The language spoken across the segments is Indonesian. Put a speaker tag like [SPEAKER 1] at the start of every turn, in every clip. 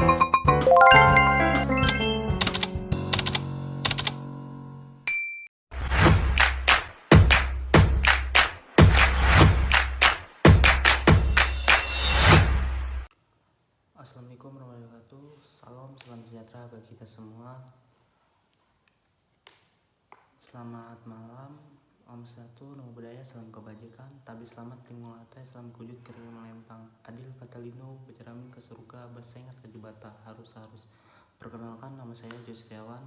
[SPEAKER 1] Assalamualaikum warahmatullahi wabarakatuh. Salam sejahtera bagi kita semua. Selamat malam. Om Satu, Namo Buddhaya, salam kebajikan. Tabi selamat timul atai, salam kujud kering melempang. Adil kata lino, beceramin ke surga, basengat ke jubata, harus. Perkenalkan, nama saya Justiawan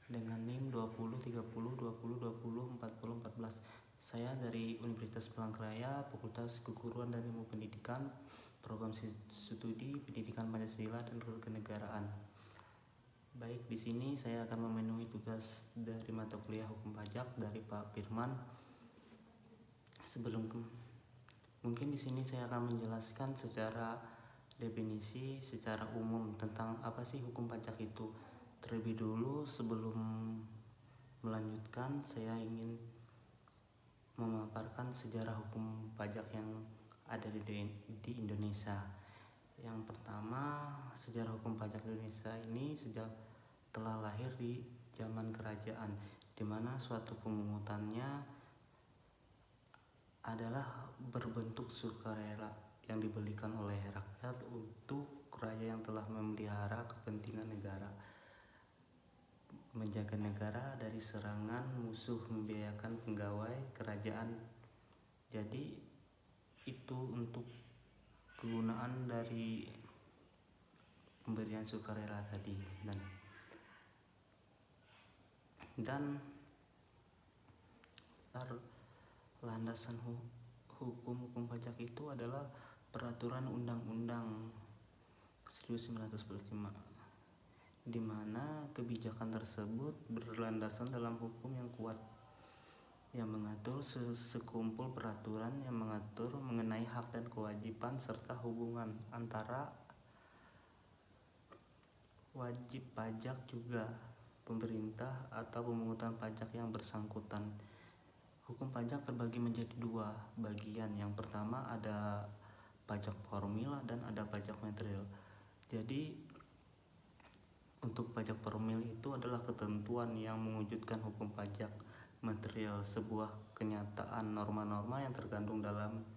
[SPEAKER 1] dengan NIM 20 30 20 20 40 14. Saya dari Universitas Palangkaraya, Fakultas Keguruan dan Ilmu Pendidikan, Program Studi Pendidikan Pancasila dan Kenegaraan. Baik, di sini saya akan memenuhi tugas dari mata kuliah Hukum Pajak dari Pak Firman. Mungkin di sini saya akan menjelaskan secara definisi secara umum tentang apa sih hukum pajak itu. Terlebih dulu sebelum melanjutkan, saya ingin memaparkan sejarah hukum pajak yang ada di Indonesia. Yang pertama, sejarah hukum pajak Indonesia ini sejak telah lahir di zaman kerajaan, di mana suatu pemungutannya adalah berbentuk sukarela yang dibelikan oleh rakyat untuk raja yang telah memelihara kepentingan negara, menjaga negara dari serangan musuh, membiayakan pegawai kerajaan. Jadi itu untuk kegunaan dari pemberian sukarela tadi. Dan landasan hukum pajak itu adalah peraturan undang-undang 1945, di mana kebijakan tersebut berlandasan dalam hukum yang kuat yang mengatur sekumpul peraturan yang mengatur mengenai hak dan kewajiban serta hubungan antara wajib pajak juga pemerintah atau pemungutan pajak yang bersangkutan. Hukum pajak terbagi menjadi dua bagian. Yang pertama ada pajak formil dan ada pajak material. Jadi untuk pajak formil itu adalah ketentuan yang mewujudkan hukum pajak material, sebuah kenyataan norma-norma yang terkandung dalam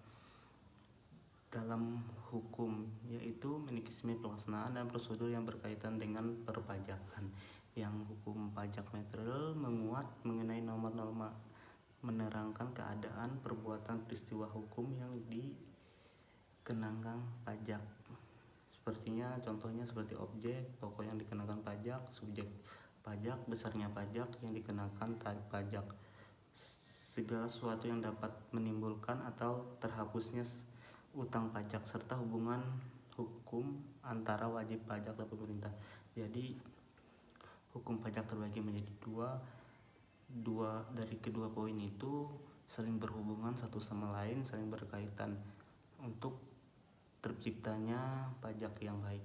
[SPEAKER 1] hukum, yaitu mekanisme pelaksanaan dan prosedur yang berkaitan dengan perpajakan. Yang hukum pajak material menguat mengenai norma-norma menerangkan keadaan, perbuatan, peristiwa hukum yang dikenakan pajak. Contohnya seperti objek, toko yang dikenakan pajak, subjek pajak, besarnya pajak yang dikenakan tarif pajak, segala sesuatu yang dapat menimbulkan atau terhapusnya utang pajak, serta hubungan hukum antara wajib pajak dan pemerintah. Jadi hukum pajak terbagi menjadi dua dari kedua poin itu saling berhubungan satu sama lain, saling berkaitan untuk terciptanya pajak yang baik.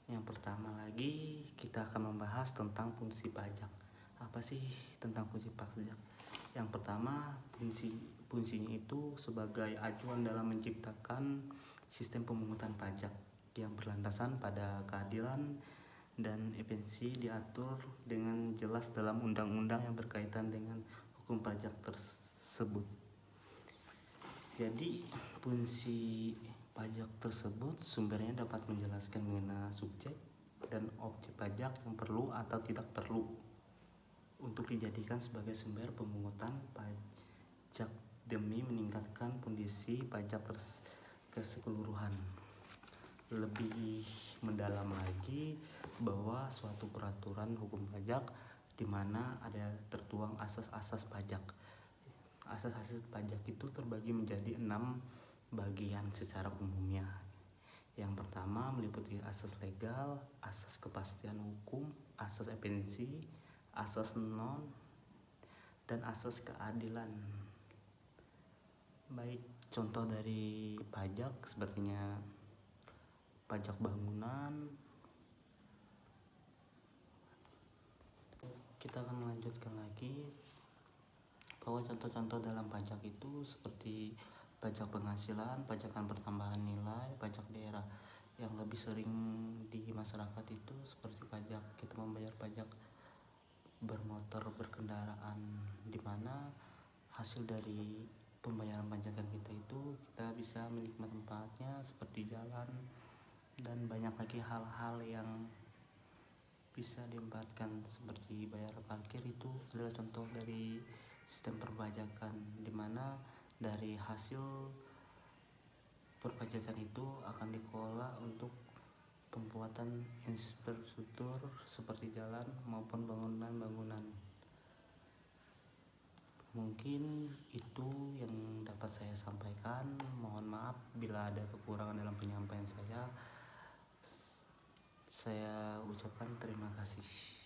[SPEAKER 1] Yang pertama lagi kita akan membahas tentang fungsi pajak. Apa sih tentang fungsi pajak? Yang pertama, fungsinya itu sebagai acuan dalam menciptakan sistem pemungutan pajak yang berlandasan pada keadilan dan efisiensi, diatur dengan jelas dalam undang-undang yang berkaitan dengan hukum pajak tersebut. Jadi fungsi pajak tersebut sumbernya dapat menjelaskan mengenai subjek dan objek pajak yang perlu atau tidak perlu untuk dijadikan sebagai sumber pemungutan pajak demi meningkatkan kondisi pajak keseluruhan. Lebih mendalam lagi bahwa suatu peraturan hukum pajak di mana ada tertuang asas-asas pajak. Asas-asas pajak itu terbagi menjadi 6 bagian secara umumnya. Yang pertama meliputi asas legal, asas kepastian hukum, asas efisiensi, asas non, dan asas keadilan. Baik, contoh dari pajak sepertinya pajak bangunan. Kita akan melanjutkan lagi bahwa contoh-contoh dalam pajak itu seperti pajak penghasilan, pajakan pertambahan nilai, pajak daerah. yang lebih sering di masyarakat itu seperti pajak. Kita membayar pajak bermotor, berkendaraan, di mana hasil dari pembayaran pajakan kita itu kita bisa menikmati manfaatnya seperti jalan dan banyak lagi hal-hal yang bisa dimanfaatkan seperti bayar parkir. Itu adalah contoh dari sistem perpajakan, di mana dari hasil perpajakan itu akan dikelola untuk pembuatan infrastruktur seperti jalan maupun bangunan-bangunan. Mungkin itu yang dapat saya sampaikan. Mohon maaf bila ada kekurangan dalam penyampaian saya. Saya ucapkan terima kasih.